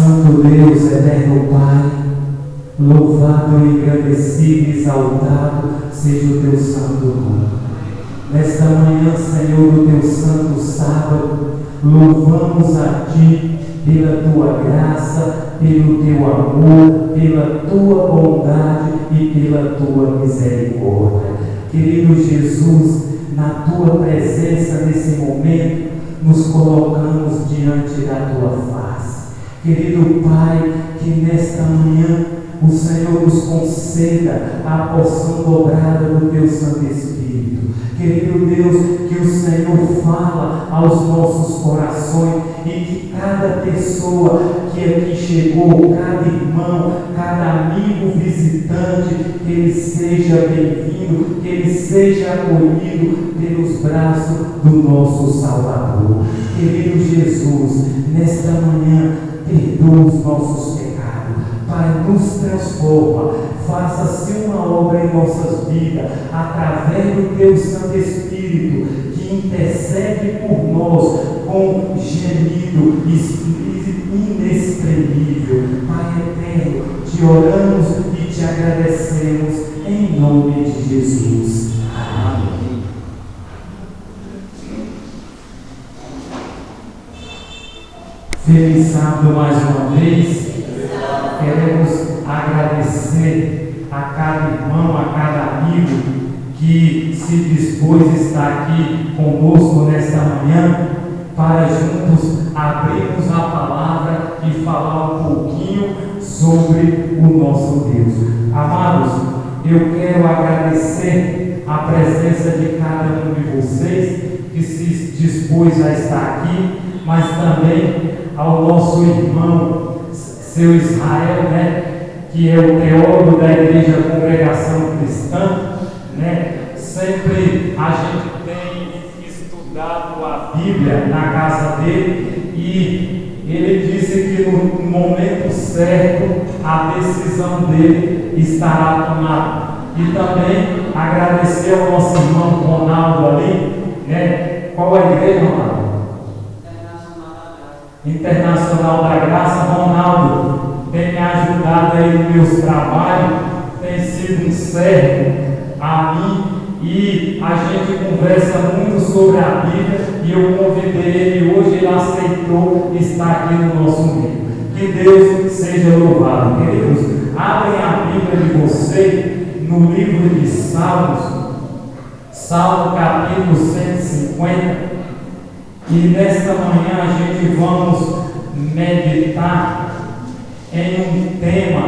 Santo Deus, eterno Pai, louvado, engrandecido e exaltado seja o teu santo nome. Nesta manhã, Senhor, do teu santo sábado, louvamos a Ti pela Tua graça, pelo Teu amor, pela Tua bondade e pela Tua misericórdia. Querido Jesus, na Tua presença nesse momento, nos colocamos diante da Tua face. Querido Pai, que nesta manhã o Senhor nos conceda a porção dobrada do Teu Santo Espírito. Querido Deus, que o Senhor fala aos nossos corações e que cada pessoa que aqui chegou, cada irmão, cada amigo visitante, que ele seja bem-vindo, que ele seja acolhido pelos braços do nosso Salvador. Querido Jesus, nesta manhã, perdoa os nossos pecados. Pai, nos transforma, faça-se uma obra em nossas vidas, através do Teu Santo Espírito, que intercede por nós com gemido inexprimível. Pai eterno, te oramos e te agradecemos, em nome de Jesus. Amém. Feliz sábado mais uma vez. Queremos agradecer a cada irmão, a cada amigo que se dispôs a estar aqui conosco nesta manhã para juntos abrirmos a palavra e falar um pouquinho sobre o nosso Deus. Amados, eu quero agradecer a presença de cada um de vocês que se dispôs a estar aqui, mas também ao nosso irmão Seu Israel, que é o teólogo da Igreja Congregação Cristã, sempre a gente tem estudado a Bíblia na casa dele e ele disse que no momento certo a decisão dele estará tomada. E também agradecer ao nosso irmão Ronaldo ali, qual é a igreja, Ronaldo? Internacional da Graça. Ronaldo tem me ajudado aí nos meus trabalhos, tem sido um servo a mim e a gente conversa muito sobre a Bíblia e eu convidei ele hoje, ele aceitou estar aqui no nosso meio. Que Deus seja louvado. Queridos, abrem a Bíblia de você no livro de Salmos, Salmo capítulo 150. E nesta manhã a gente vamos meditar em um tema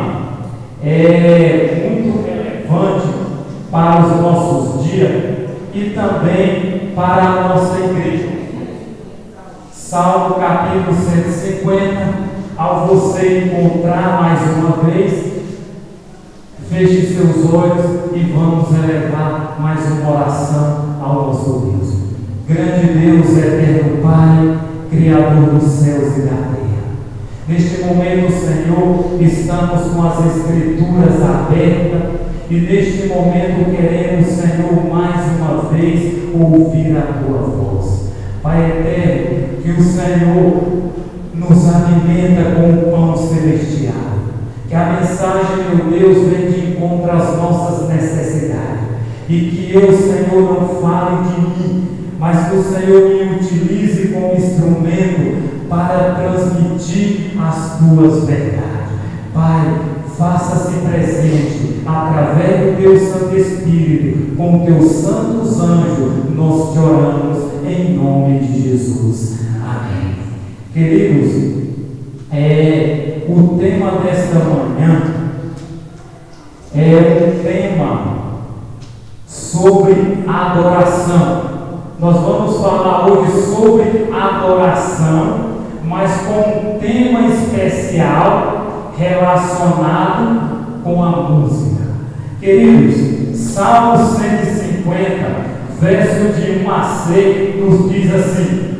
muito relevante para os nossos dias e também para a nossa igreja. Salmo capítulo 150, ao você encontrar mais uma vez, feche seus olhos e vamos elevar mais uma oração ao nosso Deus. Grande Deus, eterno Pai, Criador dos céus e da terra. Neste momento, Senhor, estamos com as Escrituras abertas e neste momento queremos, Senhor, mais uma vez ouvir a Tua voz. Pai eterno, que o Senhor nos alimenta com o pão celestial. Que a mensagem, meu Deus, venha de encontro às nossas necessidades. E que eu, Senhor, não fale de mim, mas que o Senhor me utilize como instrumento para transmitir as Tuas verdades. Pai, faça-se presente através do Teu Santo Espírito, com Teus santos anjos, nós te oramos em nome de Jesus. Amém. Queridos, o tema desta manhã é um tema sobre adoração. Nós vamos falar hoje sobre adoração, mas com um tema especial relacionado com a música. Queridos, Salmo 150, verso de 1 a 6, nos diz assim: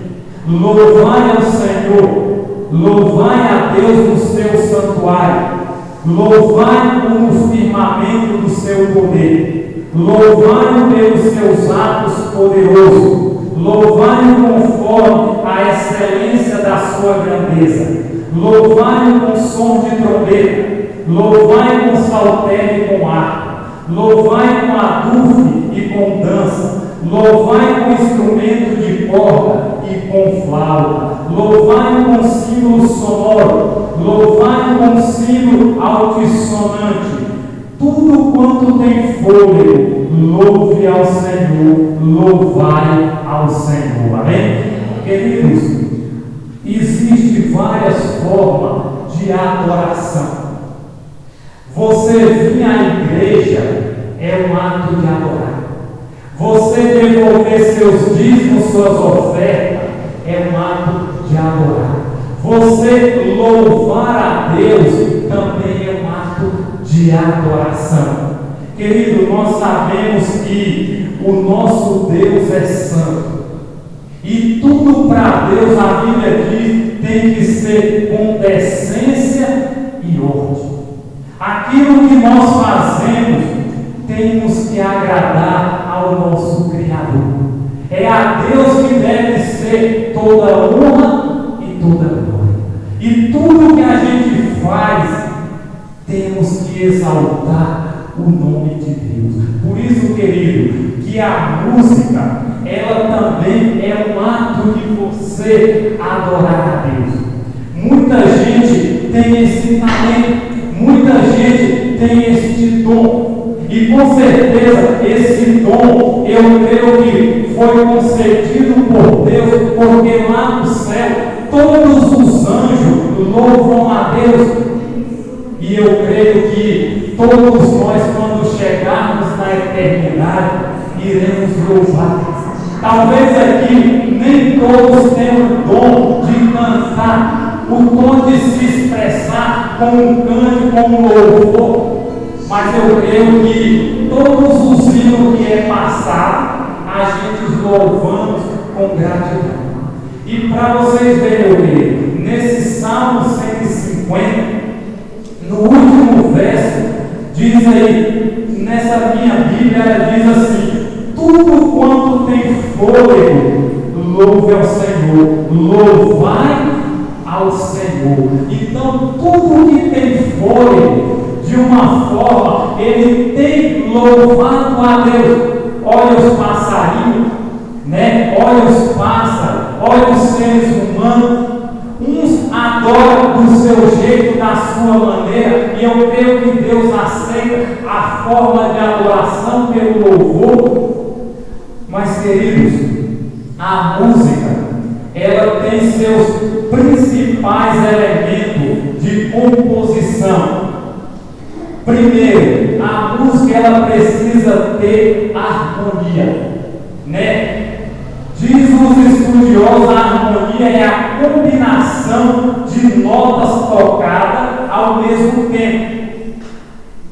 louvai ao Senhor, louvai a Deus no seu santuário, louvai-o no firmamento do seu poder. Louvai-o pelos seus atos poderosos, louvai-o conforme a excelência da sua grandeza, louvai-o com som de trombeta, louvai-o com saltério e com harpa, louvai com adufre e com dança, louvai com instrumento de corda e com flauta, louvai com símbolo sonoro, louvai com símbolo altissonante. Tudo quanto tem fôlego, louve ao Senhor, louvai ao Senhor. Amém? Queridos, existem várias formas de adoração. Você vir à igreja é um ato de adorar. Você devolver seus dízimos, suas ofertas, é um ato de adorar. Você louvar a Deus também é um ato de adoração. Querido, nós sabemos que o nosso Deus é santo. E tudo para Deus, a Bíblia diz, tem que ser com decência e ordem. Aquilo que nós fazemos, temos que agradar ao nosso Criador. É a Deus que deve ser toda honra e toda glória. E tudo que a gente faz, temos que exaltar o nome de Deus. Por isso, querido, que a música, ela também é um ato de você adorar a Deus. Muita gente tem esse talento, muita gente tem este dom. E com certeza esse dom, eu creio que foi concedido por Deus, porque lá no céu todos os anjos louvam a Deus. E eu creio que todos nós, quando chegarmos na eternidade, iremos louvar. Talvez aqui nem todos tenham o dom de cantar, o dom de se expressar com um canto, com um louvor. Mas eu creio que todos os hinos que é passado, a gente louvamos com gratidão. E para vocês verem, nesse Salmo 150, no último verso, diz aí, nessa minha Bíblia, ela diz assim: tudo quanto tem fôlego, louve ao Senhor, louvai ao Senhor. Então, tudo que tem fôlego, de uma forma, ele tem louvado a Deus. Olha os passarinhos, né? Olha os pássaros, olha os seres humanos. Uns adoram do seu jeito, da sua maneira, e eu creio que Deus aceita a forma de adoração pelo louvor. Mas, queridos, a música, ela tem seus principais elementos de composição. Primeiro, a música, ela precisa ter harmonia, né? Diz os estudiosos, a harmonia é a combinação de notas tocadas ao mesmo tempo.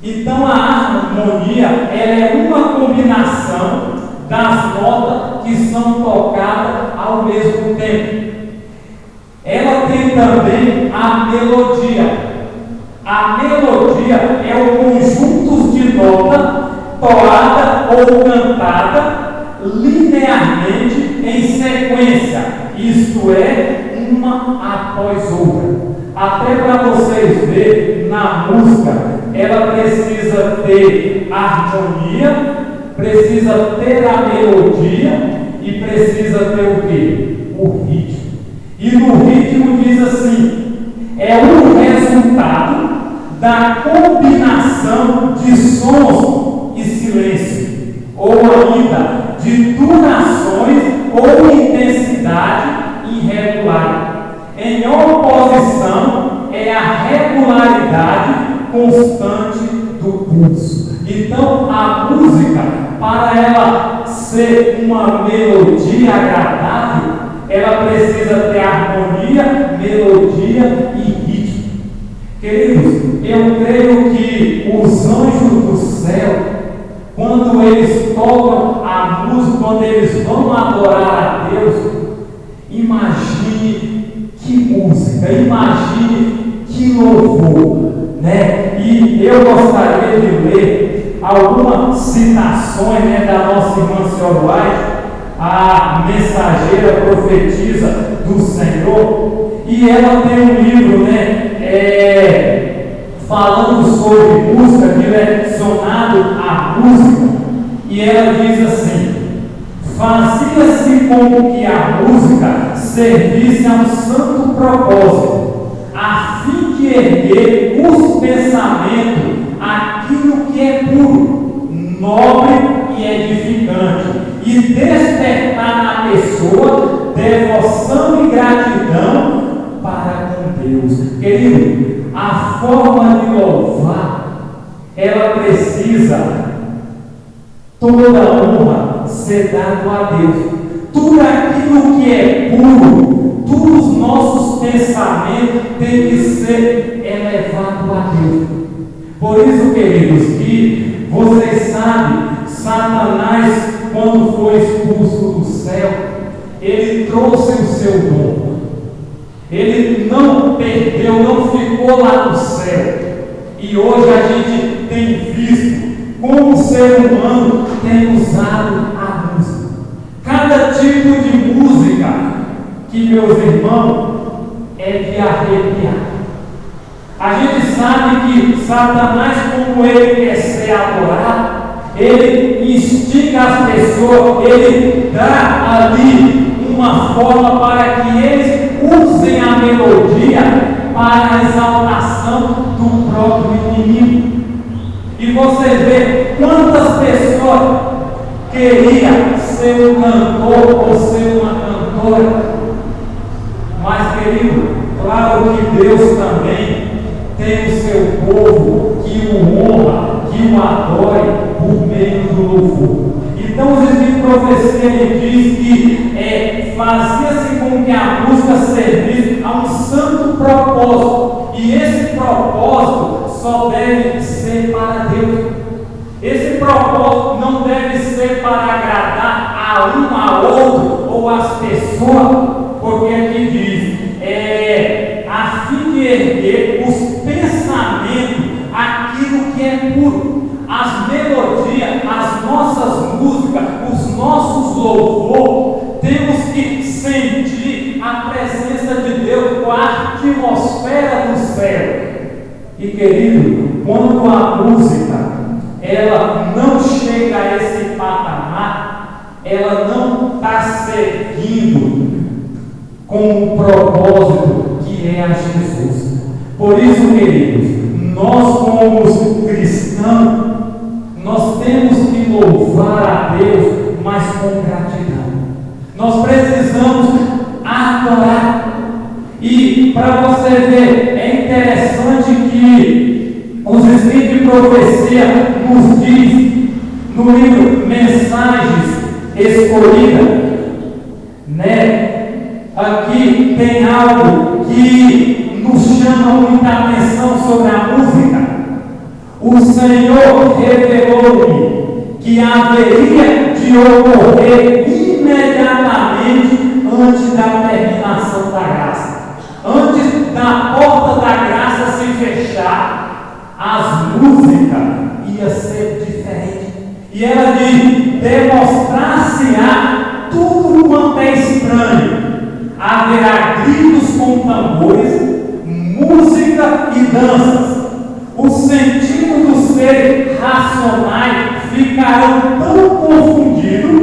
Então a harmonia, ela é uma combinação das notas que são tocadas ao mesmo tempo. Ela tem também a melodia. A melodia é o conjunto de notas toada ou cantada linearmente em sequência, isto é, uma após outra. Até para vocês verem, na música, ela precisa ter harmonia, precisa ter a melodia e precisa ter o quê? O ritmo. E no ritmo diz assim: é o resultado da combinação de sons e silêncio, ou ainda de durações ou intensidade irregular. Em oposição é a regularidade constante do pulso. Então a música, para ela ser uma melodia agradável, ela precisa ter harmonia, melodia e ritmo. Queridos, eu creio que os anjos do céu, quando eles tocam a música, quando eles vão adorar a Deus, imagine que música, imagine que louvor, né? E eu gostaria de ler algumas citações, né, da nossa irmã Senhor White, a mensageira profetiza do Senhor, e e ela tem um livro, falando sobre música, direcionado à música, e ela diz assim: fazia-se como que a música servisse a um santo propósito, a fim de erguer os pensamentos aquilo que é puro, nobre e edificante, e despertar na pessoa devoção e gratidão para com Deus. Querido, a forma de louvar, ela precisa toda a honra ser dada a Deus. Tudo aquilo que é puro, todos os nossos pensamentos têm que ser elevados a Deus. Por isso, queridos, que vocês sabem, Satanás, quando foi expulso do céu, ele trouxe o seu dom. Ele não perdeu, não ficou lá no céu. E hoje a gente tem visto como o ser humano tem usado a música. Cada tipo de música que, meus irmãos, é de arrepiar. A gente sabe que Satanás, como ele quer ser adorado, ele instiga as pessoas, ele dá ali uma forma para que eles usem a melodia para a exaltação do próprio inimigo. E você vê quantas pessoas queriam ser um cantor ou ser uma cantora. Mas, querido, claro que Deus também tem o seu povo que o honra, que o adore por meio do louvor. Então, o Espírito de profecia ele diz que fazia-se com que a música servisse a um santo propósito, e esse propósito só deve ser para Deus. Esse propósito não deve ser para agradar a um a outro ou às pessoas, porque aqui diz, a fim de erguer os pensamentos, aquilo que é puro, as melodias, as nossas músicas, os nossos louvores, temos que sentir a presença de Deus com a atmosfera do céu. E, querido, quando a música ela não chega a esse patamar, ela não está seguindo com o propósito que é a Jesus. Por isso, queridos, nós como cristãos, nós temos que louvar a Deus, mas com gratidão. Nós precisamos adorar. E para você ver, é interessante que os Espíritos de profecia nos diz no livro Mensagens Escolhidas, aqui tem algo que nos chama muita atenção sobre a música. O Senhor revelou-me que haveria de ocorrer imediatamente antes da terminação da graça. Antes da porta da graça se fechar, as músicas iam ser diferentes. E ela diz: demonstrar-se-á tudo quanto é estranho. Haverá gritos com tambores, música e danças. O sentido dos seres racionais ficarão tão confundidos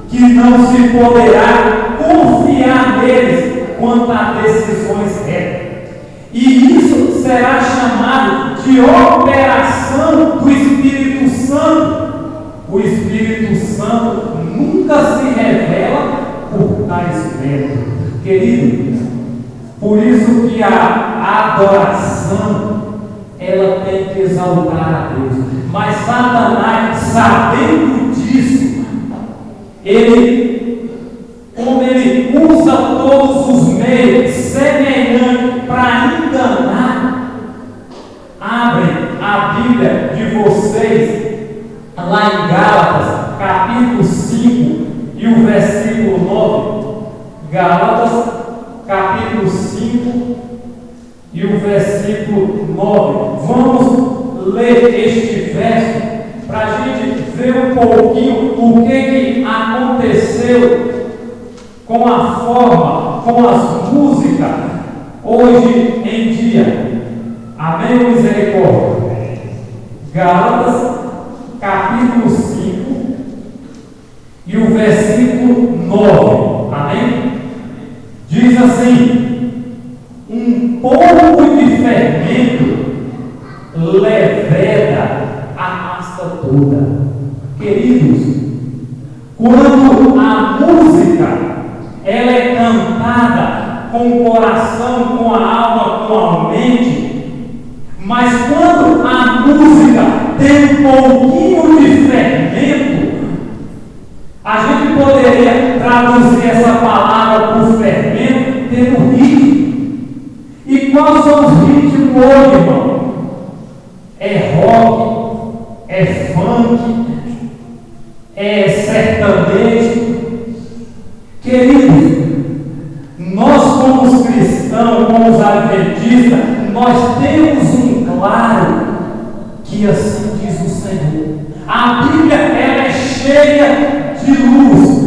que não se poderá confiar neles quanto a decisões retas. E isso será chamado de operação do Espírito Santo. O Espírito Santo nunca se revela por tais métodos. Querido, por isso que a adoração ela tem que exaltar a Deus. Mas Satanás, sabendo disso, como ele usa todos os meios semelhantes para enganar, abrem a Bíblia de vocês lá em Gálatas, capítulo 5 e o versículo 9. Gálatas, capítulo 5 e o versículo 9. Vamos ler este verso para a gente ver um pouquinho o que aconteceu com a forma, com as músicas hoje em dia. Amém, misericórdia? Gálatas, capítulo 5 e o versículo 9. Amém? Diz assim: um pouco de fermento leveda a massa toda. Queridos, quando a música ela é cantada com o coração, com a alma, com a mente, mas quando a música tem um pouquinho de fermento, a gente poderia traduzir essa palavra por fermento pelo ritmo. E quais são os ritmos hoje, irmão? É rock, é funk, é sertanejo. Queridos, nós como cristãos, como os adventistas, nós temos um claro que assim diz o Senhor. A Bíblia ela é cheia de luz.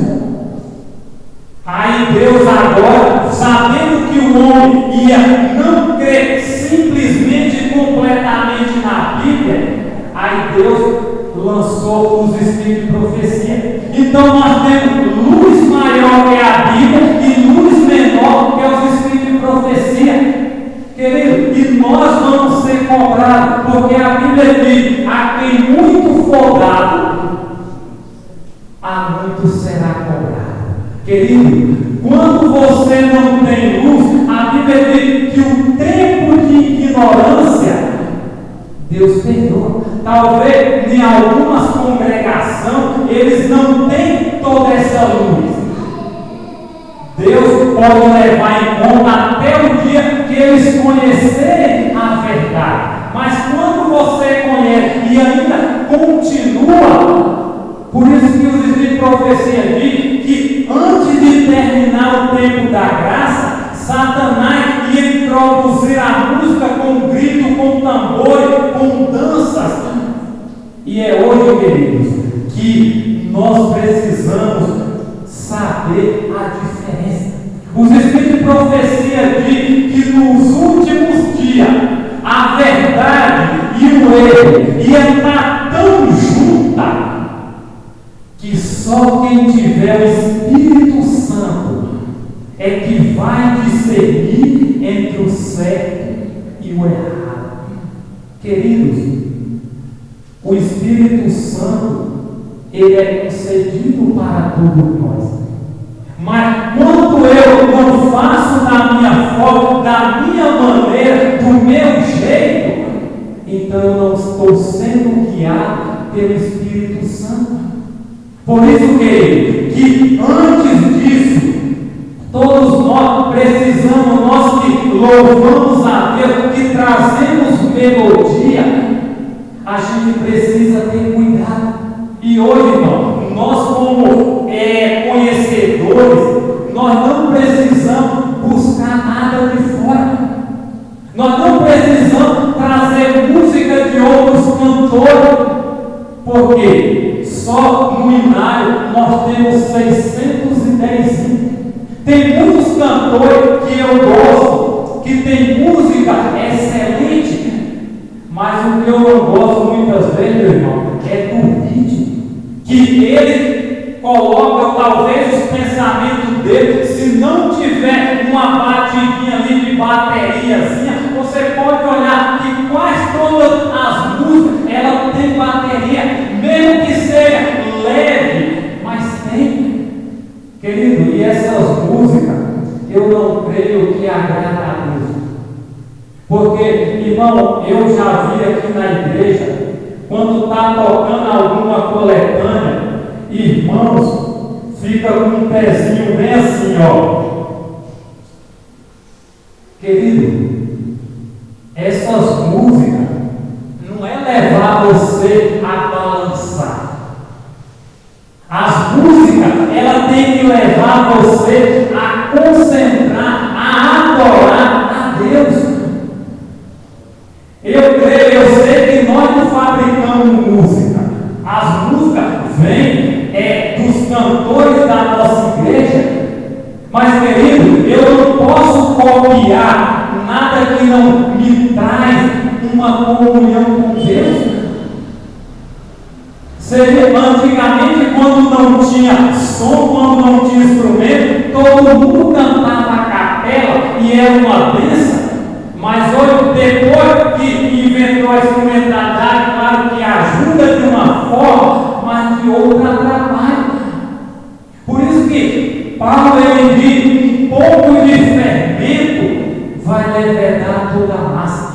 Aí Deus agora, sabendo que o homem ia não crer simplesmente e completamente na Bíblia, aí Deus lançou os espíritos de profecia. Então nós temos luz maior que é a Bíblia e luz menor que é os espíritos de profecia. Querido, e nós vamos ser cobrados, porque a Bíblia diz: a quem muito for dado, a muito será cobrado. Querido, quando você não tem luz, a Bíblia diz que o tempo de ignorância Deus perdoa. Talvez em algumas congregações eles não têm toda essa luz. Deus pode levar em conta até o dia que eles conhecerem a verdade. Mas quando você conhece e ainda continua, por isso que os espíritos de profecia dizem que antes de terminar o tempo da graça, Satanás ia introduzir a música com grito, com tambor, com danças. E é hoje, queridos, que nós precisamos saber a diferença. Os espíritos de profecia dizem que nos últimos dias a verdade e o erro ia estar tão junta que só quem tiver o Espírito Santo é que vai discernir entre o certo e o errado. Queridos, o Espírito Santo ele é concedido para todos nós. Mas quando eu não faço da minha forma, da minha maneira, do meu jeito, então eu não estou sendo guiado pelo Espírito Santo. Por isso que antes disso, todos nós precisamos, nós que louvamos a Deus, que trazemos melodia, a gente precisa ter cuidado. E hoje, irmão, nós como conhecedores, nós não precisamos buscar nada de fora. Nós não precisamos trazer música de outros cantores, porque só no Inário nós temos 610 hinos. Tem muitos cantores que eu gosto, que tem música excelente, mas o que eu não gosto muitas vezes, meu irmão, é do ritmo. Que ele coloca talvez os pensamentos dele, se não tiver uma batidinha ali de bateriazinha, você pode olhar que quase todas as músicas ela tem bateria, mesmo que seja leve, mas tem. Querido, e essas músicas eu não creio que agrada a Deus. Porque, irmão, eu já vi aqui na igreja, quando está tocando alguma coletânea, irmãos, fica com um pezinho bem assim, ó. Querido, essas músicas não é levar você a balançar. As músicas, ela tem que levar você a concentrar, a adorar a Deus. Eu creio, eu sei que nós não fabricamos música. As músicas vêm dos cantores da nossa igreja. Mas, querido, eu não posso copiar nada que não me traz uma comunhão com Deus. Seria antigamente, quando não tinha som, quando não tinha instrumento, todo mundo cantava a capela e era uma bênção. Mas hoje, depois que inventou a instrumentalidade, claro que ajuda de uma forma, mas de outra atrapalha. Por isso que Paulo ele diz: um pouco de fermento vai levedar toda a massa.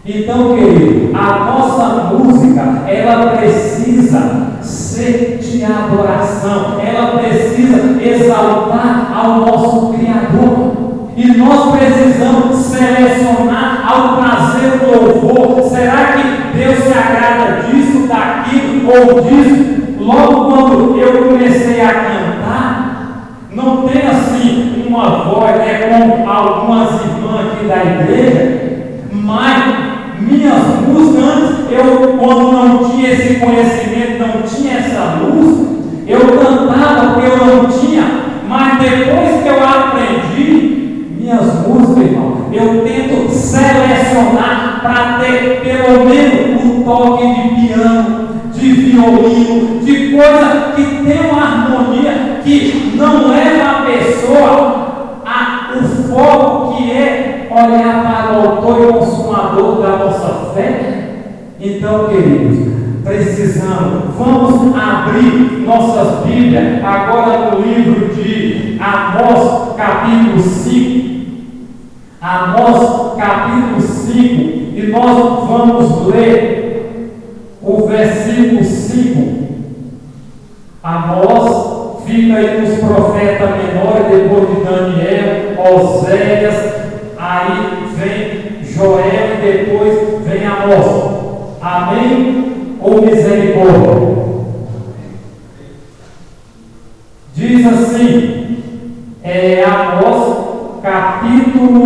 Então, querido, a nossa música, ela precisa ser de adoração, ela precisa exaltar ao nosso Criador. E nós precisamos selecionar ao trazer o louvor. Será que Deus se agrada disso, daquilo ou disso? Logo quando eu comecei a cantar, não tem assim uma voz, como algumas irmãs aqui da igreja, mas minhas músicas, antes, eu quando não tinha esse conhecimento, não tinha essa luz, eu cantava porque eu não tinha, mas depois que eu aprendi, minhas músicas, irmão, eu tento selecionar para ter pelo menos um toque de piano, de violino, de coisa que tem uma harmonia que não leva a pessoa o foco que é olhar para o autor e consumador da nossa fé. Então, queridos, vamos abrir nossas Bíblias agora no livro de Amós, capítulo 5. Amós, capítulo 5, e nós vamos ler o versículo 5. Amós fica aí nos profetas menores, depois de Daniel, Oséias, aí vem Joel e depois vem Amós. Amém? Ou misericórdia? Diz assim, Amós, capítulo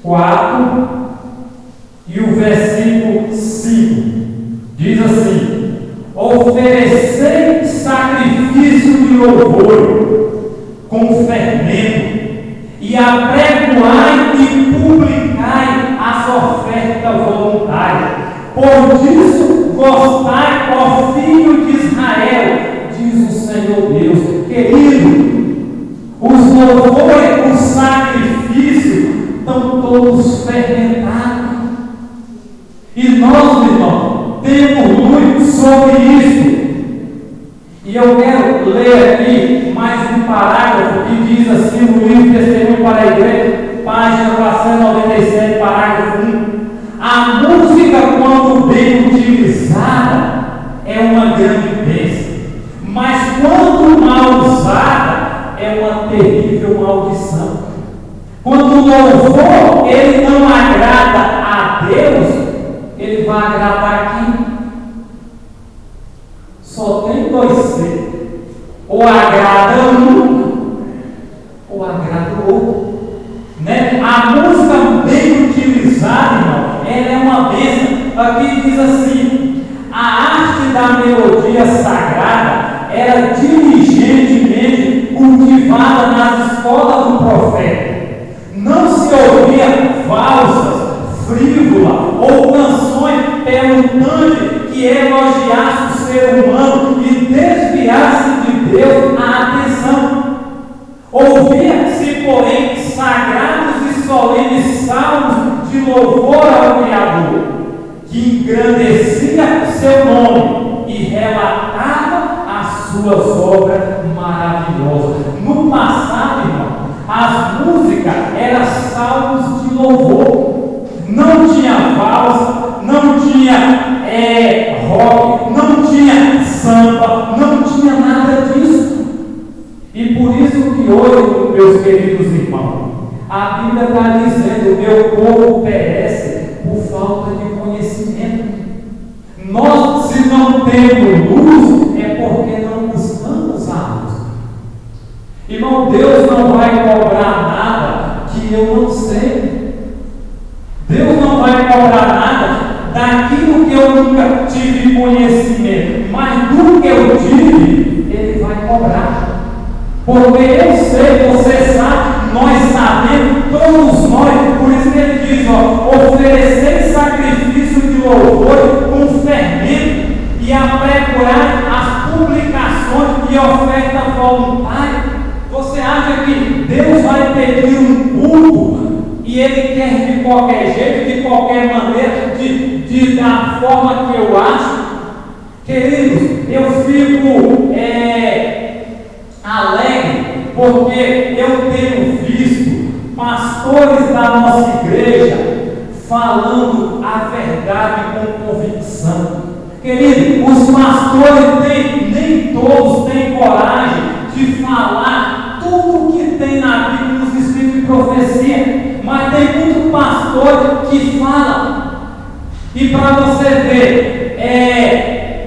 4 e o versículo 5. Diz assim: oferecei sacrifício de louvor com fermento, e apregoai e publicai as ofertas voluntárias. Por disso gostai, ó filho de Israel, diz o Senhor Deus. Querido, os louvores, os sacrifícios estão todos fermentados. E nós, irmãos, temos luz sobre isso. E eu quero ler aqui mais um parágrafo que diz assim no livro Testemunho para a Igreja, página 497, parágrafo 1. A música, quando bem utilizada, é uma grande bênção. Mas quando mal usada, é uma terrível maldição. Quando o louvor ele não agrada a Deus, ele vai agradar quem? Só tem dois seres: ou agrada um, ou agrada o outro. Né? A música bem utilizada, irmão, ela é uma bênção. Aqui diz assim: a arte da melodia sagrada era diligentemente cultivada nas escolas do profeta. Não se ouvia valsas, frívolas ou canções perguntantes que elogiasse o ser humano e desviasse de Deus a atenção. Ouvia-se, porém, sagrados e solenes salmos de louvor ao Criador, que engrandecia seu nome e relatava as suas obras maravilhosas. No passado, irmão, as músicas eram salmos de louvor. Não tinha valsa, não tinha rock, não tinha samba, não tinha nada disso. E por isso que hoje, meus queridos irmãos, a Bíblia está dizendo: meu povo perece por falta de conhecimento. Nós, se não temos luz, é porque não buscamos a luz. Irmão, Deus não vai cobrar nada que eu não sei. Deus não vai cobrar nada daquilo que eu nunca tive conhecimento, mas do que eu tive, Ele vai cobrar. Porque eu sei, você sabe, nós sabemos, todos nós, por qualquer jeito, de qualquer maneira, da forma que eu acho. Queridos, eu fico alegre porque eu tenho visto pastores da nossa igreja falando a verdade com convicção. Querido, os pastores nem todos têm coragem de falar tudo o que tem na Bíblia, nos escritos de profecia, mas tem muito pastor que fala. E para você ver,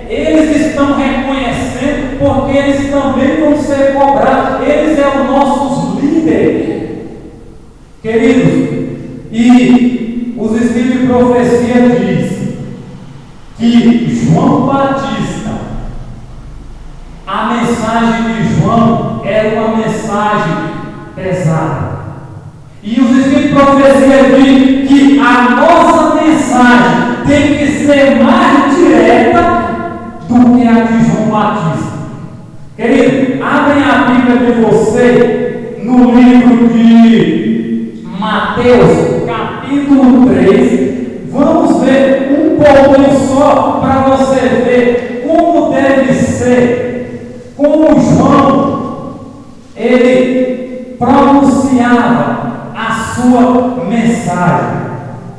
eles estão reconhecendo, porque eles também vão ser cobrados. Eles são nossos líderes, queridos. E os escritos de profecia dizem que João Batista, a mensagem de João era uma mensagem pesada. E os escritos de profecia dizem que a nossa mensagem tem que ser mais direta do que a de João Batista. Querido, abrem a Bíblia de você no livro de Mateus, capítulo 3. Vamos ver um pouquinho só para você ver como deve ser, como João, ele pronunciava a sua mensagem.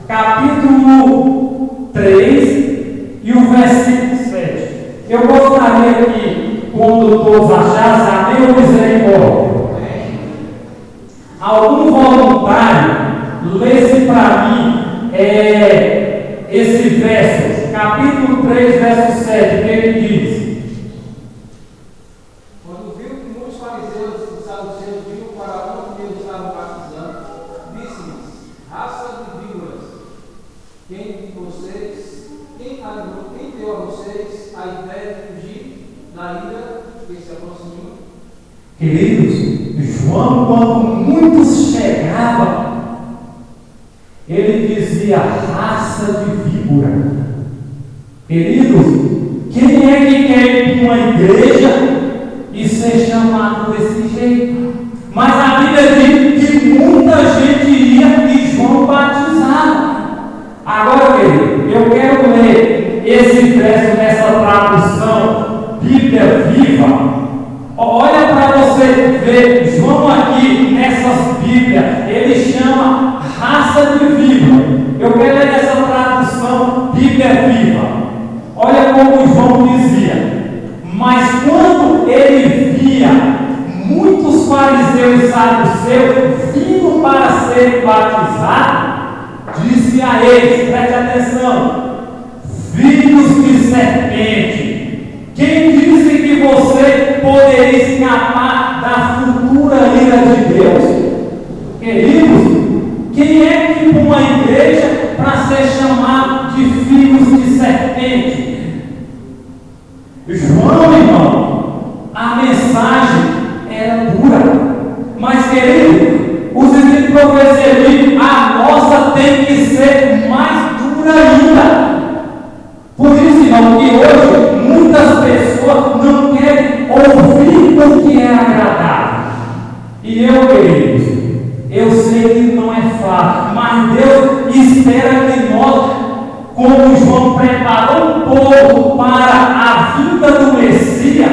Capítulo 3 e o versículo 7. Eu gostaria que, quando todos achassem, amém ou misericórdia? Algum voluntário lesse para mim esse verso, capítulo 3, verso 7, que ele diz: Quando viu que muitos fariseus e saduceus vinham para onde eles estavam batizando, disse-lhes: raça de víboras, quem deu a vocês a ideia de fugir da ira que se aproximou? Queridos, João, quando muitos chegavam, ele dizia raça de víbora. Queridos, quem é que quer ir para uma igreja e ser chamado desse jeito? Mas a Bíblia diz que muita gente ia e João batizava. Agora, querido, eu quero ler esse verso nessa tradução Bíblia Viva. Olha para você ver, João aqui nessas Bíblias, ele chama raça de víbora. Eu quero ler essa tradução Bíblia Viva. Olha como João dizia: mas quando ele via muitos fariseus e saduceus vindo para serem batizados, disse a eles, preste atenção: filhos de serpente, quem disse que você poderia escapar da futura ira de Deus? Queridos, quem é que ir para uma igreja para ser chamado de filhos de serpente? João, irmão, a mensagem era dura, mas, querido, os escritos de profecia dizem: a nossa tem que ser mais dura ainda. Por isso, irmão, que hoje muitas pessoas não querem ouvir o que é agradável. E eu, queridos, eu sei que não é fácil, mas Deus espera que nós, como João preparou um povo para a vinda do Messias,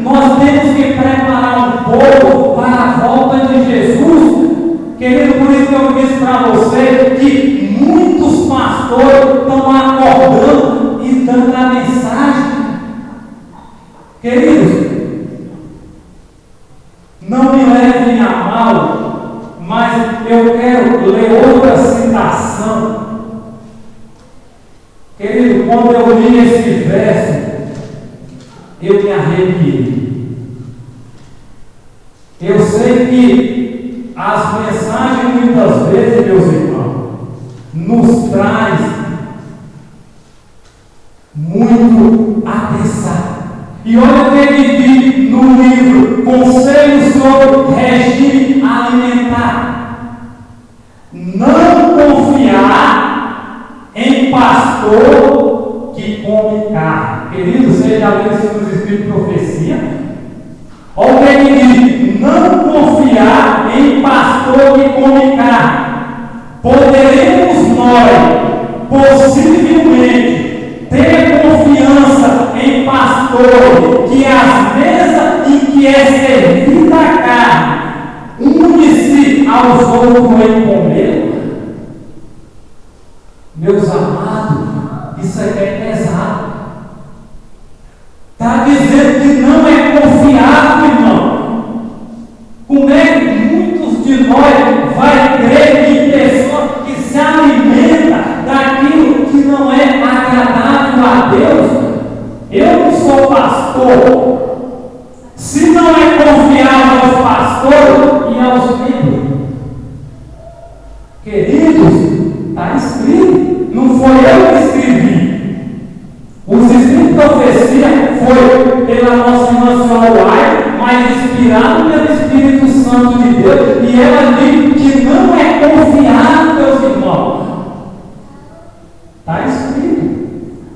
nós temos que preparar um povo para a volta de Jesus. Querido, por isso que eu disse para você que muitos pastores estão acordando e dando a mensagem. Queridos, não me levem a mal, mas eu quero ler outra citação. Querido, quando eu li esse verso, eu me arrepiei. Eu sei que as mensagens, muitas vezes, meus irmãos, nos traz muito a pensar. E olha o que ele diz no livro Conselhos sobre Regime Alimentar: não confiar em pastor que come carne. Querido, você já leu isso nos escritos de profecia? Olha o que ele diz: não confiar em pastor que come carne. poderemos nós, possivelmente, ter confiança em pastores que as mesas em que é servida a carne une-se aos outros em comer? Meus amados, isso aqui é pesado. Está dizendo que não é confiável, irmão. Como é que muitos de nós vai crer em pessoas que se alimentam daquilo que não é agradável a Deus? Eu não sou pastor. Se não é confiável aos pastores e aos membros, queridos, está escrito. Não foi eu que escrevi. Os escritos de profecia foi pela nossa irmã Soraya, mas inspirado pelo Espírito Santo de Deus, e ela diz que não é confiável, meus irmãos. Está escrito.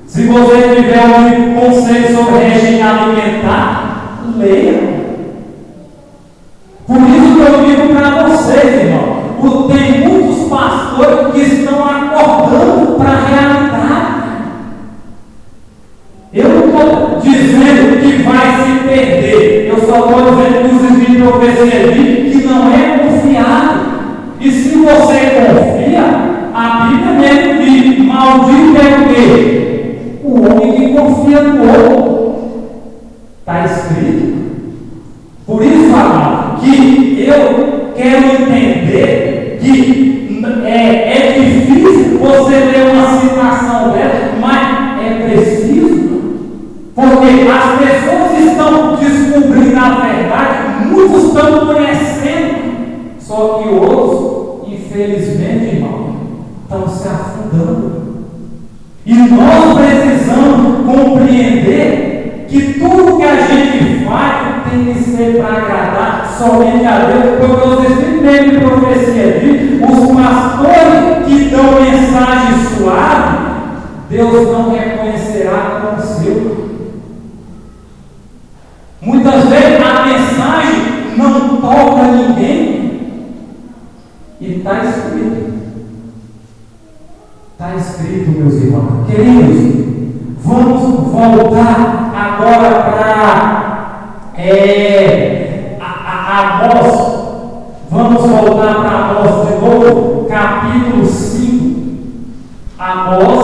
Se você tiver um conselho sobre regime alimentar, leia. Por isso que eu digo para vocês, irmão, tem muitos pastores que estão acordando para a realidade. Eu não estou dizendo que vai se perder, eu só estou dizendo que os escritos de profecia dizem que não é confiável. E se você confia, a Bíblia mesmo diz: maldito é o quê? O homem que confia no outro. Está escrito. Por isso, amado, que eu quero entender que é difícil você ler uma citação dessa, mas é preciso, porque as pessoas estão descobrindo a verdade, muitos estão conhecendo, só que outros, infelizmente, irmão, estão se afundando. E nós precisamos compreender que tudo que a gente faz tem que ser para agradar somente a Deus, porque os Espíritos de profecia dizem, os pastores que dão mensagem suave, Deus não reconhecerá como seu. Muitas vezes a mensagem não toca ninguém, e está escrito. Está escrito, meus irmãos. Queridos, vamos voltar agora para Amós. Vamos voltar para Amós de novo, capítulo 5. Amós,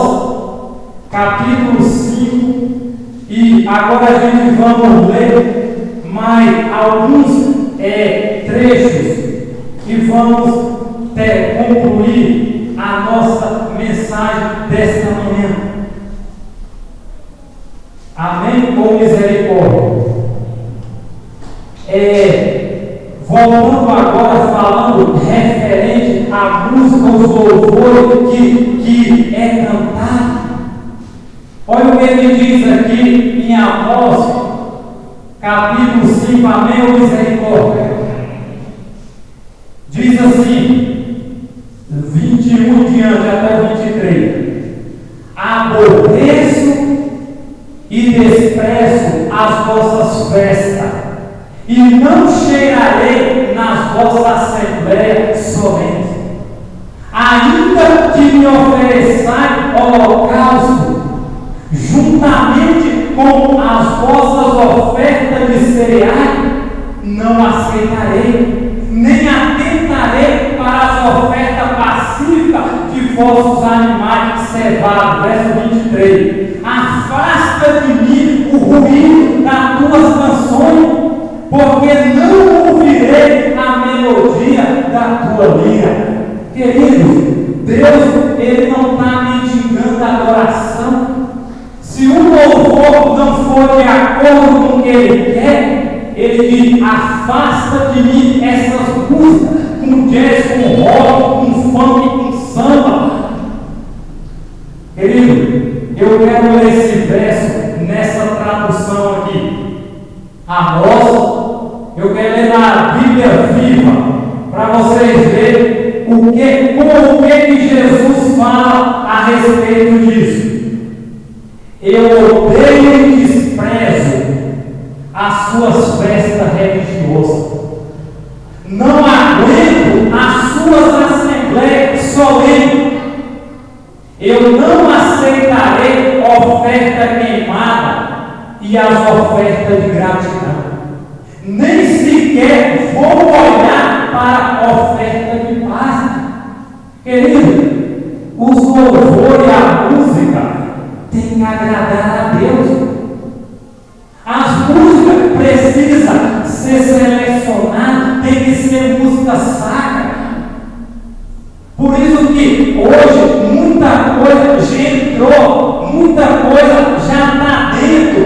capítulo 5. E agora a gente vamos ler mais alguns trechos e vamos concluir a nossa mensagem desta manhã. Amém? Com misericórdia. Voltando agora, falando referente à música, os louvores que é cantado. Olha o que ele diz aqui em Amós, capítulo 5, amém ou misericórdia? Diz assim, 21 diante até 23. Aborreço e desprezo as vossas festas, e não cheirarei nas vossas assembleias somente. Ainda que me ofereçais holocausto, juntamente com as vossas ofertas de cereais, não aceitarei, nem atentarei para as ofertas pacíficas de vossos animais cevados. Verso 23. Afasta de mim o ruído das tuas canções, porque não ouvirei a melodia da tua lira. Querido, Deus, Ele não está mendigando a adoração. Se o louvor não for de acordo com o que Ele quer, Ele diz: afasta de mim essas músicas, com jazz, com rock, com funk, com samba. Querido, eu quero ler esse verso nessa tradução aqui. Amós, eu quero ler na Bíblia Viva, para vocês verem como o que Jesus fala a respeito disso. Eu odeio e desprezo as suas festas religiosas. Não aguento as suas assembleias solenes Eu não aceitarei oferta queimada e as ofertas de gratidão. Nem sequer vou olhar para a oferta de paz. Querido, os louvores e a música têm que agradar a Deus. As músicas precisam ser selecionadas, tem que ser música sacra. Por isso que hoje muita coisa já entrou, muita coisa já está dentro.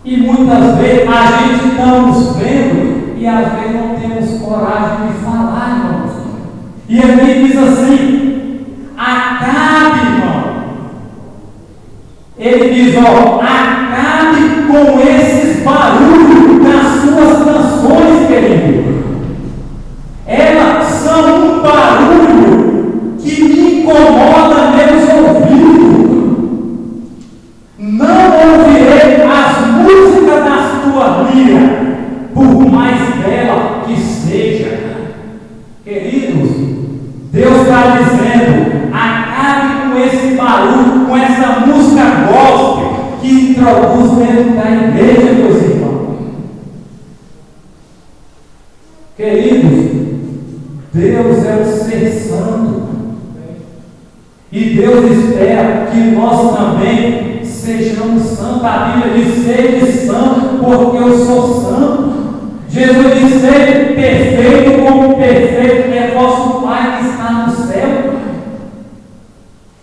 E muitas vezes a gente estamos vendo e às vezes não temos coragem de falar, irmãos. E ele diz assim: acabe, irmão. Ele diz: acabe com esses barulhos das suas canções, querido. Elas são um barulho que me incomoda meus ouvidos. Não ouvirei as músicas da sua lira, por mais bela que seja. Queridos, Deus está dizendo: acabe com esse barulho, com essa música gospel que introduz dentro da igreja, meus irmãos. Queridos, Deus é o ser santo. E Deus espera que nós também sejamos santos. A Bíblia diz: sede santo, porque eu sou santo. Jesus disse: sede perfeito, como perfeito é vosso Pai que está no céu.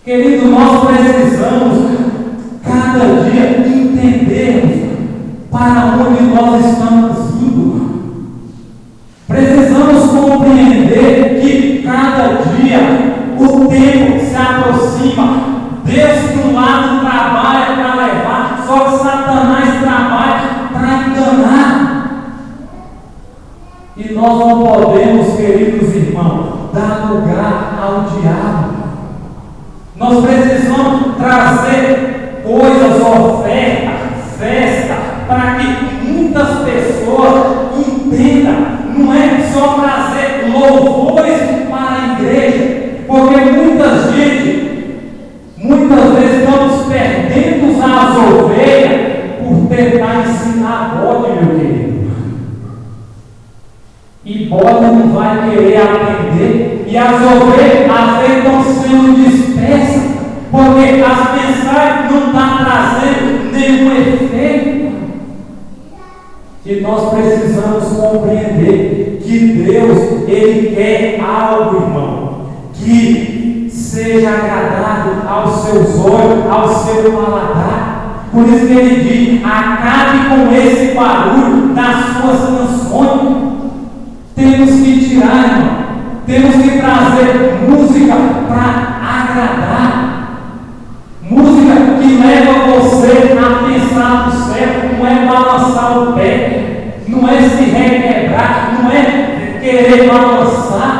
Querido, nós precisamos cada dia entendermos para onde nós estamos indo. Precisamos compreender que cada dia o tempo se aproxima. Deus de um lado trabalha para levar, só que Satanás trabalha para enganar. E nós não podemos, queridos irmãos, dar lugar ao diabo. Nós precisamos trazer coisas, ofertas, festa, para que muitas pessoas entendam. Não é só trazer louvores para a igreja, porque muitas vezes estamos perdendo as ovelhas por tentar ensinar bode, meu querido. E bode não vai querer aprender, e as ovelhas às vezes estão sendo dispersas, porque as mensagens não estão trazendo nenhum efeito. E nós precisamos compreender que Deus, Ele quer algo, irmão, que seja agradável aos seus olhos, ao seu paladar. Por isso que Ele diz: acabe com esse barulho das suas canções. Temos que tirar, irmão, temos que trazer música para agradar. Música que leva você a pensar no céu, não é balançar o pé, não é se requebrar, não é querer balançar.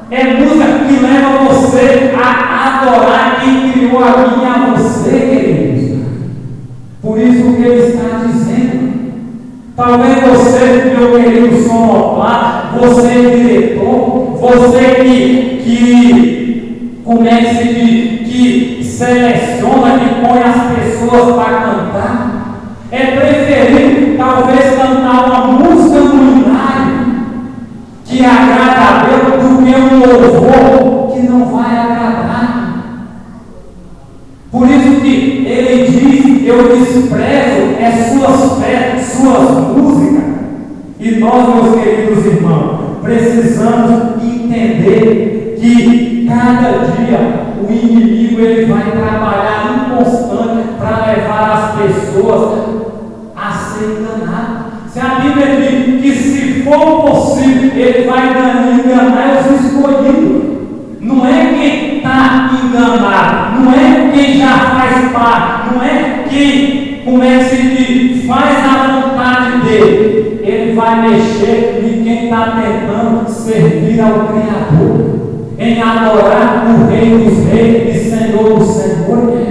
É música que leva você a adorar quem criou a mim e a você, queridos. Por isso que ele está dizendo. Talvez você, meu querido sonoplasta, você diretor, você que como é que se diz, que seleciona, que põe as pessoas para cantar, é preferível talvez cantar uma música no hinário que agrada a Deus do que um louvor que não vai agradar. Por isso que ele diz: eu desprezo suas festas, suas músicas. E nós, meus queridos irmãos, precisamos entender que cada dia o inimigo ele vai trabalhar inconstante para levar as pessoas a ser enganadas. Se a Bíblia diz que, se for possível, ele vai enganar os escolhidos. Não é quem está enganado, não é quem já faz parte, não é quem, como é que se diz, faz a vontade dele. Ele vai mexer em quem está tentando servir ao Criador, em adorar o Rei dos Reis e Senhor dos Senhores.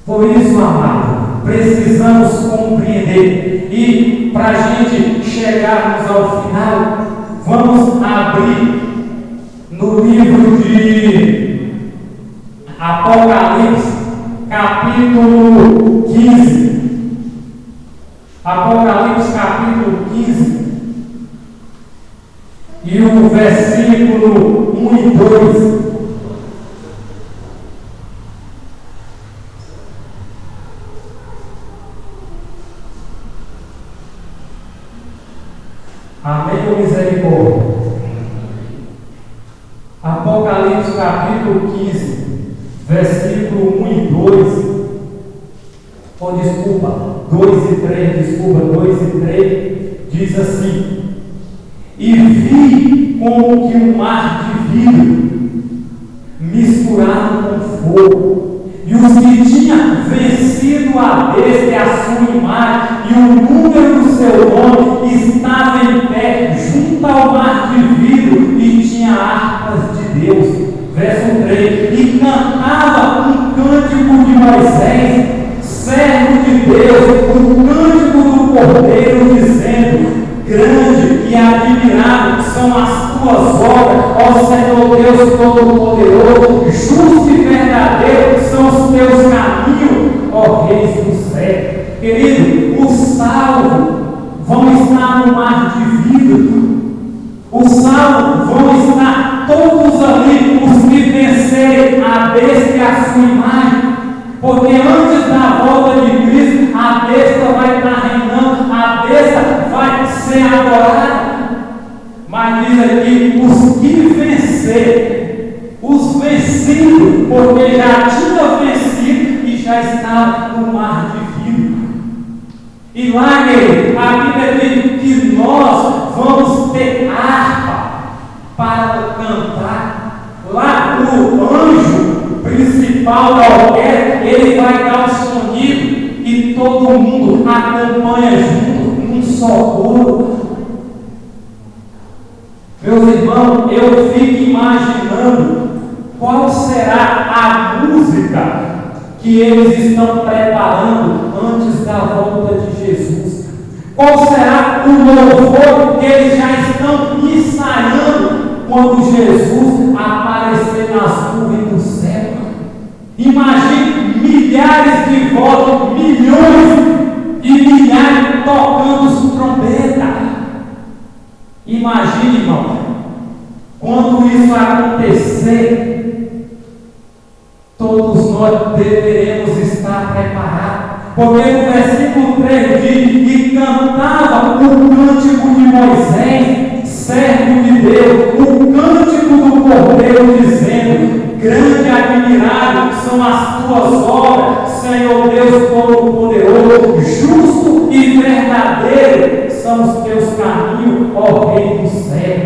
Por isso, amado, precisamos compreender. E para a gente chegarmos ao final, vamos abrir no livro de versículo 1 e 2. Amém ou misericórdia? Apocalipse capítulo 15, versículo 1 e 2. Oh, desculpa, 2 e 3, diz assim: e vi como que um mar de vidro misturado com fogo, e os que tinham vencido a besta e a sua imagem, e o número do seu nome, estava em pé junto ao mar de vidro, e tinha harpas de Deus. Verso 3: e cantava um cântico de Moisés, servo de Deus, o cântico do Cordeiro, dizendo: grande e admirável são as tuas obras, ó Senhor Deus Todo-Poderoso, justo e verdadeiro são os teus caminhos, ó Reis do céu. Querido, os salvos vão estar no mar de vidro. Os salvos vão estar todos ali, os que vencerem a besta e a sua imagem. Porque antes da volta de Cristo, a besta vai estar reinando, a besta vai ser adorada. Mas diz aqui, os que vencerem, os vencidos, porque já tinha vencido e já estava no mar de vidro. E lá, querido, a Bíblia diz que nós vamos ter harpa para cantar. Lá o anjo principal da orquestra, ele vai dar o sonido e todo mundo acompanha junto num só coro. Meus irmãos, eu fico imaginando qual será a música que eles estão preparando antes da volta de Jesus. Qual será o louvor que eles já estão ensaiando quando Jesus aparecer nas nuvens do céu? Imagine milhares de vozes, milhões e milhares tocando trombeta. Imagine, irmão, quando isso acontecer, todos nós deveremos estar preparados. Porque no versículo 3 diz: e cantava o cântico de Moisés, servo de Deus, o cântico do Cordeiro, dizendo: grande e admirável são as tuas obras, Senhor Deus Todo-Poderoso, justo e verdadeiro são os teus caminhos, ó Rei do céu.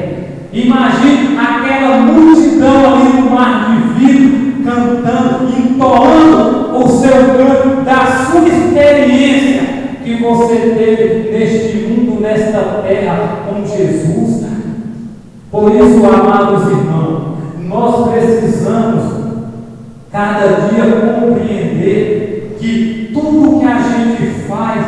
Imagine aquela multidão ali no mar de vidro, cantando, entoando o seu canto da sua experiência que você teve neste mundo, nesta terra, com Jesus. Por isso, amados irmãos, nós precisamos cada dia compreender que tudo que a gente faz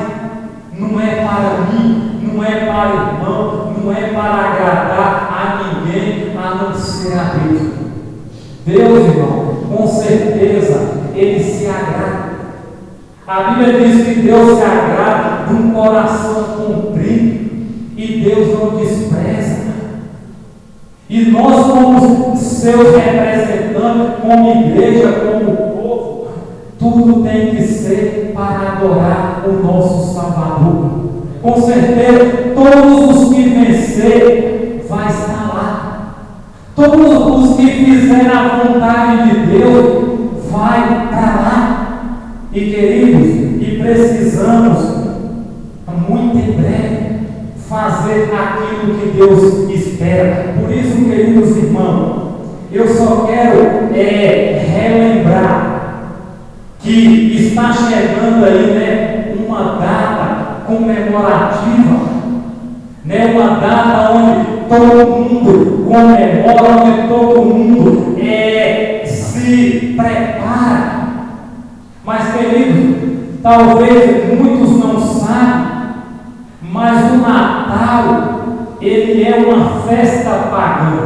não é para mim, não é para o irmão, não é para agradar a ninguém, a não ser a Deus. Deus, irmão, com certeza, Ele se agrada. A Bíblia diz que Deus se agrada de um coração contrito, e Deus não despreza. E nós, como seus representantes, como igreja, como povo, tudo tem que ser para adorar o nosso Salvador. Com certeza, todos os que vencerem vai estar lá. Todos os que fizerem a vontade de Deus vai para lá. E queridos, e precisamos muito em breve fazer aquilo que Deus espera. Por isso, queridos irmãos, eu só quero relembrar que está chegando aí, uma data comemorativa, uma data onde todo mundo comemora, onde todo mundo se prepara. Mas, querido, talvez muitos não sabem, mas o Natal, ele é uma festa pagã.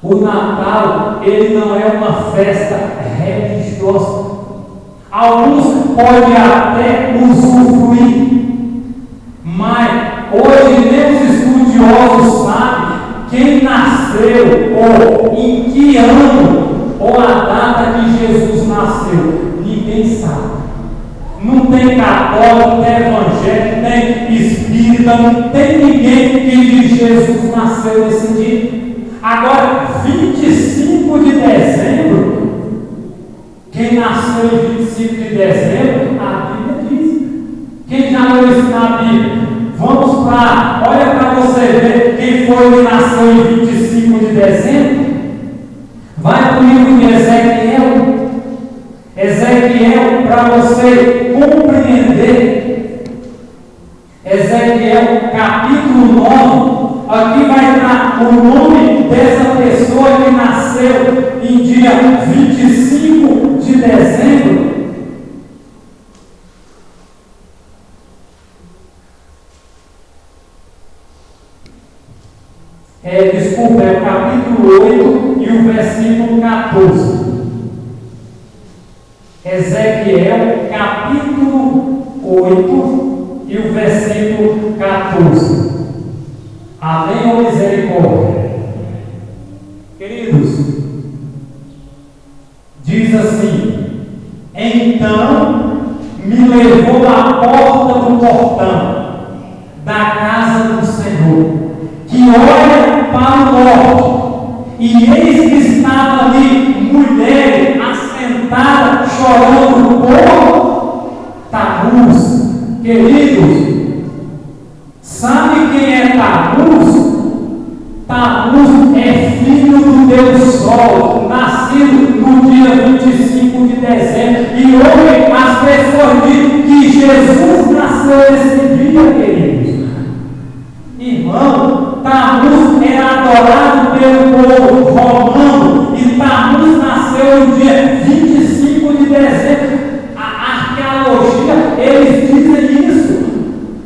O Natal, ele não é uma festa religiosa. Alguns podem até usufruir, mas hoje nem os estudiosos sabem quem nasceu nasceu, ou em que ano, ou a data que Jesus nasceu. Ninguém sabe. Não tem católico, não tem evangélico, não tem espírita, não tem ninguém que diz Jesus nasceu nesse dia. Agora, 25 de dezembro, quem nasceu em 25 de dezembro, a Bíblia diz. Quem já leu isso na Bíblia? Vamos para, olha para você ver quem foi que nasceu em 25 de dezembro. Vai para o livro de Ezequiel. Ezequiel, para você compreender. Ezequiel, capítulo 9. Aqui vai estar o nome dessa pessoa que nasceu em dia 25 de dezembro. Desculpa, é o capítulo 8 e o versículo 14. Ezequiel, capítulo 8 e o versículo 14. Amém ou misericórdia? Queridos, diz assim: então me levou à porta do portão da casa do Senhor, que olha para o norte, e eis que estava ali mulher assentada, chorando por Tamuz. Queridos, sabe quem é Tamuz? Tamuz é filho do Deus Sol, nascido no dia 25 de dezembro. E hoje as pessoas dizem que Jesus nasceu nesse dia, queridos. Irmão, Tamuz era adorado pelo povo romano, e Tamuz nasceu no dia 25 de dezembro. A arqueologia, eles dizem isso.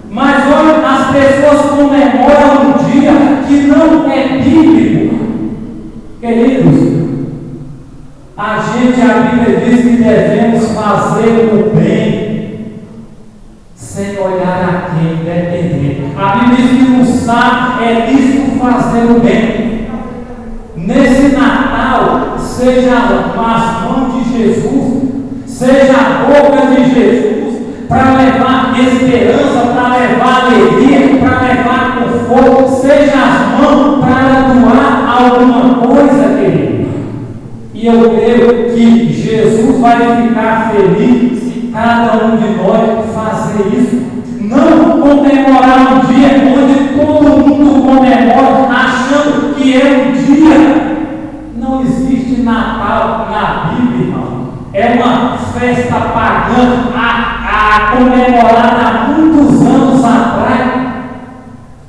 Mas olha, as pessoas comemoram um dia que não é bíblico. Queridos, a Bíblia diz que devemos fazer o bem sem olhar a quem depender. A Bíblia diz que no sábado é lícito fazer o bem. Nesse Natal, seja as mãos de Jesus, seja a boca de Jesus, para levar esperança, para levar alegria, para levar conforto, seja as mãos para doar alguma coisa, querido. E eu creio que Jesus vai ficar feliz se cada um de nós fazer isso. Não comemorar um dia onde todo mundo comemora, achando que é um dia. Não existe Natal na Bíblia, irmão. É uma festa pagã, comemorada há muitos anos atrás.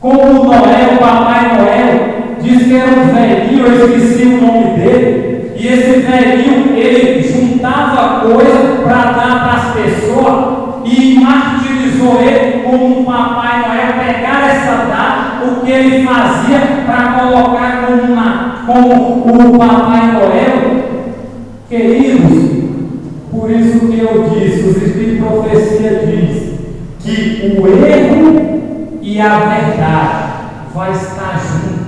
Como Noé, o Papai Noel, diz que era um velhinho, eu esqueci o nome dele. E esse velhinho, ele juntava coisa para dar para as pessoas e martirizou ele como um Papai Noel. Pegar essa data, o que ele fazia para colocar como o Papai Noel. Queridos, por isso que eu disse, os Espíritos de Profecia diz que o erro e a verdade vai estar junto.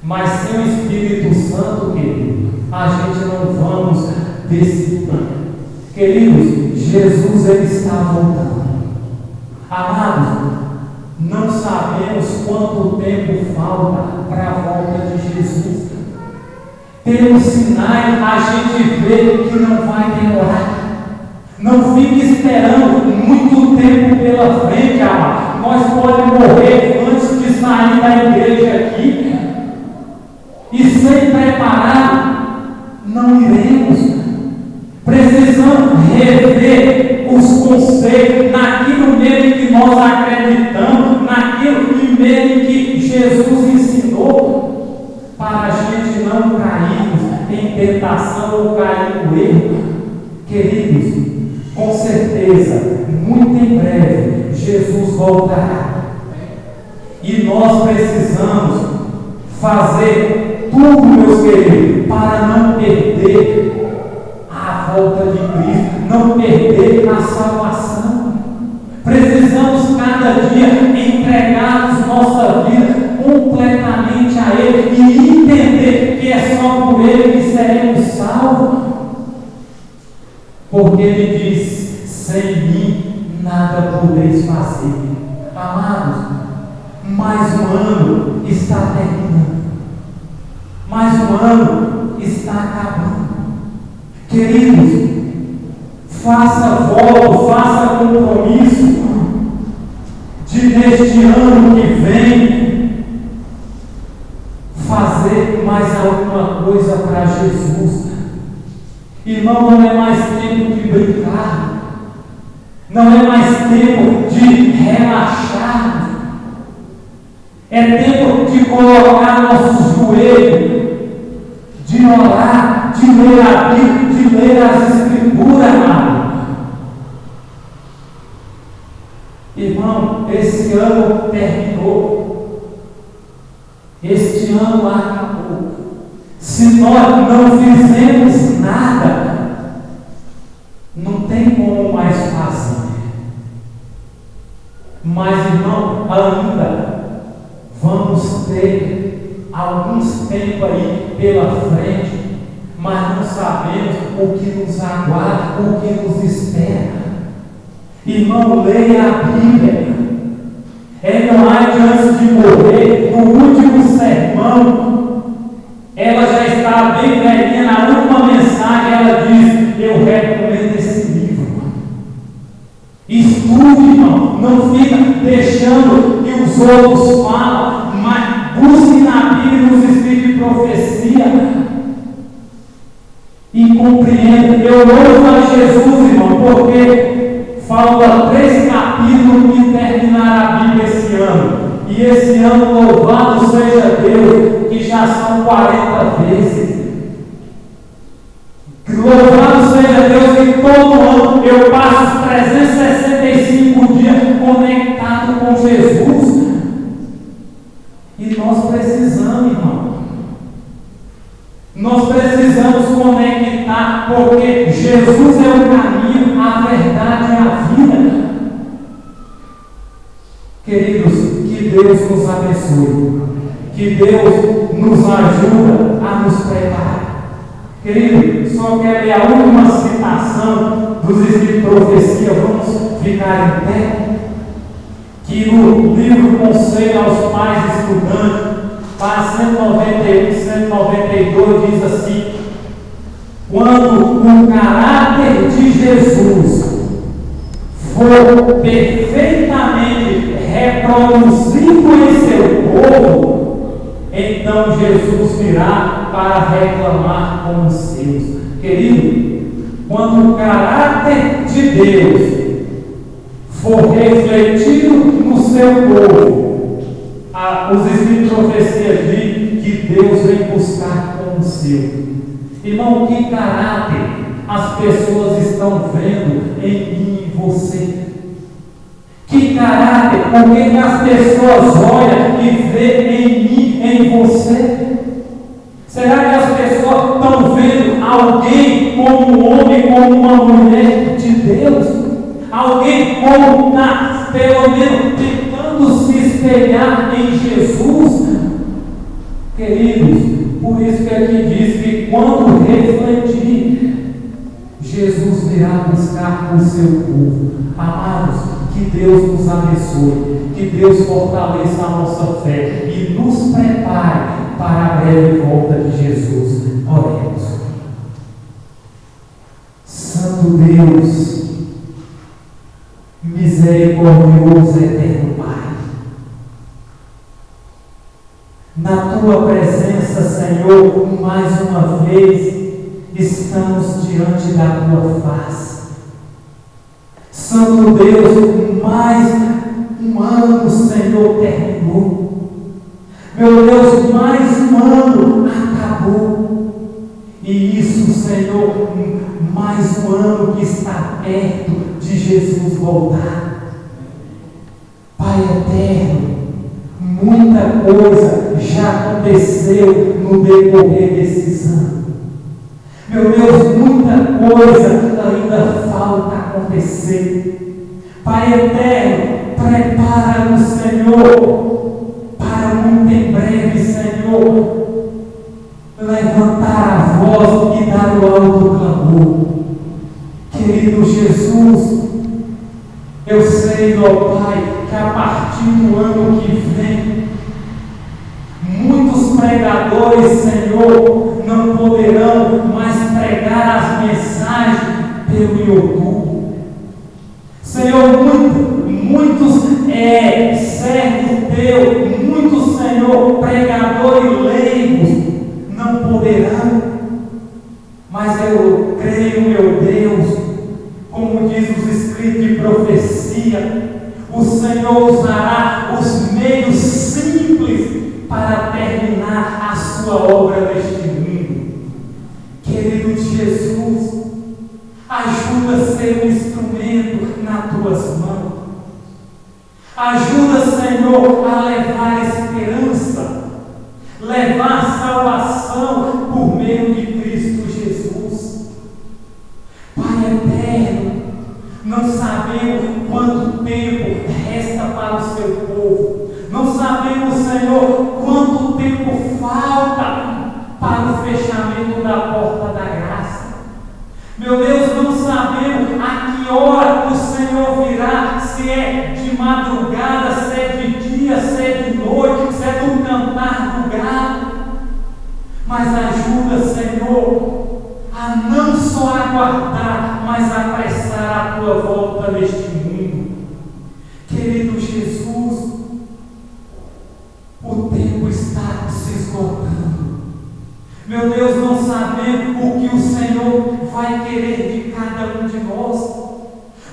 Mas sem o Espírito Santo, querido, a gente não vamos decidir. Queridos, Jesus ele está voltando. Amados, não sabemos quanto tempo falta para a volta de Jesus. Pelos sinais, a gente vê que não vai demorar. Não fique esperando muito tempo pela frente, amado. Nós podemos morrer antes de sair da igreja aqui. E sem preparado, não iremos. Precisamos rever os conceitos naquilo mesmo que nós acreditamos, naquilo mesmo que Jesus ensinou, para a gente não cairmos em tentação ou cair no erro. Queridos, com certeza, muito em breve, Jesus voltará. E nós precisamos fazer tudo, meus queridos, para não perder a volta de Cristo, não perder a salvação. Precisamos cada dia entregar nossa vida completamente a Ele e entender que é só por Ele que seremos salvos. Porque Ele diz: sem mim nada podeis fazer. Amados, mais um ano está terminando. Mais um ano está acabando. Queridos, faça voto, faça compromisso de neste ano que vem fazer mais alguma coisa para Jesus. Irmão, não é mais tempo de brincar, não é mais tempo de relaxar, é tempo de colocar nossos joelhos, de orar, de ler a Bíblia, de ler as Escrituras, amado. Irmão, esse ano terminou, este ano acabou. Se nós não fizemos nada, não tem como mais fazer. Mas, irmão, ainda vamos ter alguns tempos aí pela frente, mas não sabemos o que nos aguarda, o que nos espera. Irmão, leia a Bíblia. Ellen White, antes de morrer, no último sermão, ela já estava bem velhinha, na última mensagem ela diz: eu recomendo esse livro. Estude, irmão, não fica deixando que os outros falam, mas busque na Bíblia, nos escritos de profecia, e compreenda. Eu louvo a Jesus, irmão, porque falta 3 capítulos de terminar a Bíblia esse ano. E esse ano, louvado seja Deus, que já são 40 vezes. Louvado seja Deus que todo ano eu passo 365 dias conectado com Jesus. E nós precisamos, irmão. Nós precisamos conectar, porque Jesus é o caminho, a verdade e a vida. Queridos, que Deus nos abençoe, que Deus nos ajude a nos preparar. Querido, só quero ler a última citação dos escritos de profecia, vamos ficar em pé, que no livro Conselho aos Pais Estudantes, página 191 e 192, diz assim: quando o caráter de Jesus for perfeitamente reproduzido em seu povo, então Jesus virá para reclamar com os seus. Querido, quando o caráter de Deus for refletido no seu povo, os escritos de profecia dizem que Deus vem buscar com o seu. Irmão, que caráter as pessoas estão vendo em mim e em você? Que caráter, o que as pessoas olham e veem em mim, em você? Será que as pessoas estão vendo alguém como um homem, como uma mulher de Deus? Alguém como pelo menos tentando se espelhar em Jesus? Queridos, por isso que aqui diz que quando refletir, Jesus virá buscar o seu povo. Amados, que Deus nos abençoe, que Deus fortaleça a nossa fé e nos prepare para a breve volta de Jesus. Oremos. Santo Deus, misericordioso, eterno Pai, na Tua presença, Senhor, mais uma vez estamos diante da Tua face. Santo Deus, mais um ano, Senhor, terminou. Meu Deus, mais um ano acabou. E isso, Senhor, mais um ano que está perto de Jesus voltar. Pai eterno, muita coisa já aconteceu no decorrer desses anos. Meu Deus, muita coisa ainda falta acontecer. Pai eterno, prepara-nos, Senhor, para muito em breve, Senhor, Senhor, levantar a voz e dar o alto clamor. Querido Jesus, eu sei, ó Pai, que a partir do ano que vem, muitos pregadores, Senhor, não poderão mais pregar as mensagens pelo YouTube. Senhor, muitos servos teus, muitos, Senhor, pregadores leigos, não poderão. Mas eu creio, meu Deus, como diz os escritos de profecia, o Senhor usará os meios simples para terminar a sua obra neste mundo. Querido Jesus, ajuda a ser um instrumento nas tuas mãos. Ajuda, Senhor, a levar esperança, levar salvação por meio de Cristo Jesus. Pai eterno, não sabemos quanto tempo resta para o seu povo. Não sabemos, Senhor, quanto tempo falta para o fechamento da porta da graça. Meu Deus, não sabemos a que hora o Senhor virá, se é de madrugada, se é de dia, se é de noite, se é do cantar do galo. Mas ajuda, Senhor, a não só aguardar, mas apressar a tua volta neste mundo. Querido Jesus, o tempo está se esgotando. Meu Deus, não sabemos o que o Senhor vai querer de cada um de nós.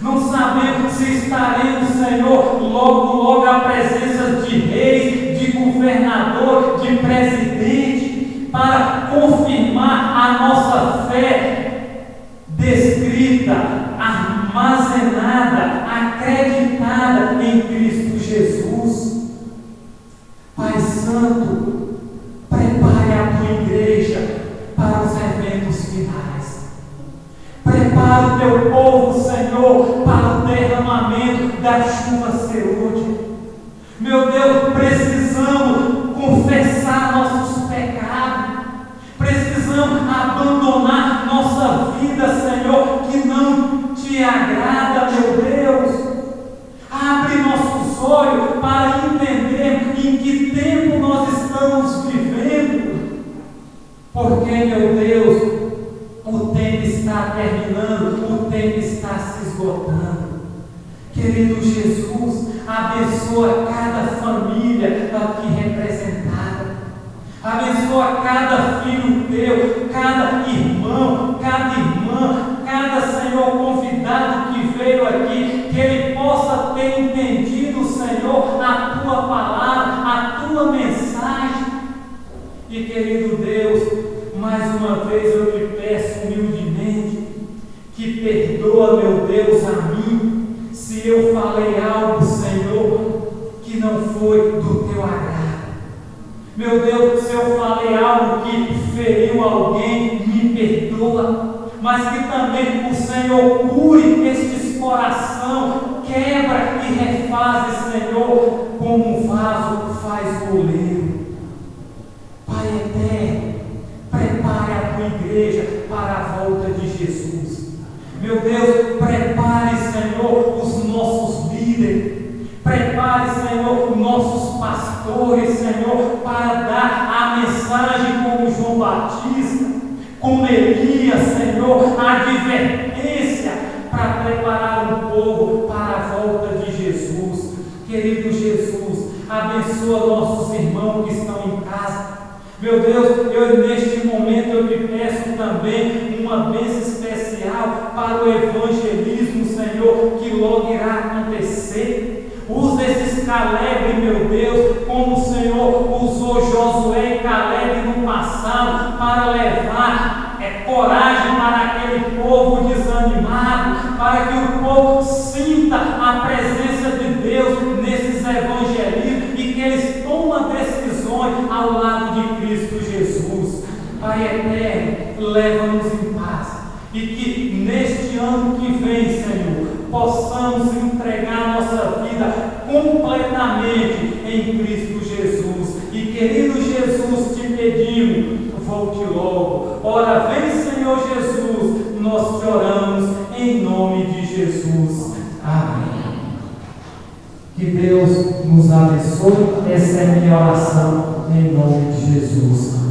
Não sabemos se estaremos, Senhor, logo à presença de reis, de governador, de presidente, para confirmar a nossa fé descrita, armazenada, acreditada em Cristo Jesus. Pai Santo, prepare a tua igreja para os eventos finais. Prepara o teu povo, Senhor, para o derramamento da chuva serôdia. Meu Deus, precisamos confessar nossos pecados. Precisamos abandonar nossa vida, Senhor, que não te agrada, meu Deus. Abre nossos olhos para entender em que tempo nós estamos vivendo. Porque, meu Deus, o tempo está terminando, o tempo está se esgotando. Querido Jesus, abençoa cada família aqui representada. Abençoa cada filho teu, cada irmão, cada irmã, cada, Senhor, convidado que veio aqui, que ele possa ter entendido, Senhor, a tua palavra, a tua mensagem. E, querido Deus, mais uma vez eu te peço humildemente que perdoa, meu Deus, a mim, se eu falei algo, Senhor, que não foi do teu agrado. Meu Deus, se eu falei algo que feriu alguém, me perdoa, mas que também o Senhor cure estes coração, quebra e refaz, Senhor, como um vaso faz o oleiro. Pai eterno, prepare a tua igreja para a volta de Jesus. Meu Deus, prepare, Senhor, os nossos líderes. Prepare, Senhor, nossos pastores, Senhor, para dar a mensagem como João Batista, como Elias, Senhor, a advertência para preparar o povo para a volta de Jesus. Querido Jesus, abençoa nossos irmãos que estão em casa. Meu Deus, eu neste momento eu te peço também uma bênção especial para o evangelismo, Senhor, que logo irá acontecer. Usa esses Caleb, meu Deus, como o Senhor usou Josué e Caleb no passado para levar coragem para aquele povo desanimado, para que o povo sinta a presença de Deus nesses evangelismos e que eles tomem decisões ao lado de Cristo Jesus. Pai eterno, leva-nos em paz e que neste ano que vem, Senhor, possamos entregar nossa vida completamente em Cristo Jesus. E, querido Jesus, volte logo. Ora, vem, Senhor Jesus, nós te oramos em nome de Jesus. Amém. Que Deus nos abençoe. Essa é a minha oração em nome de Jesus.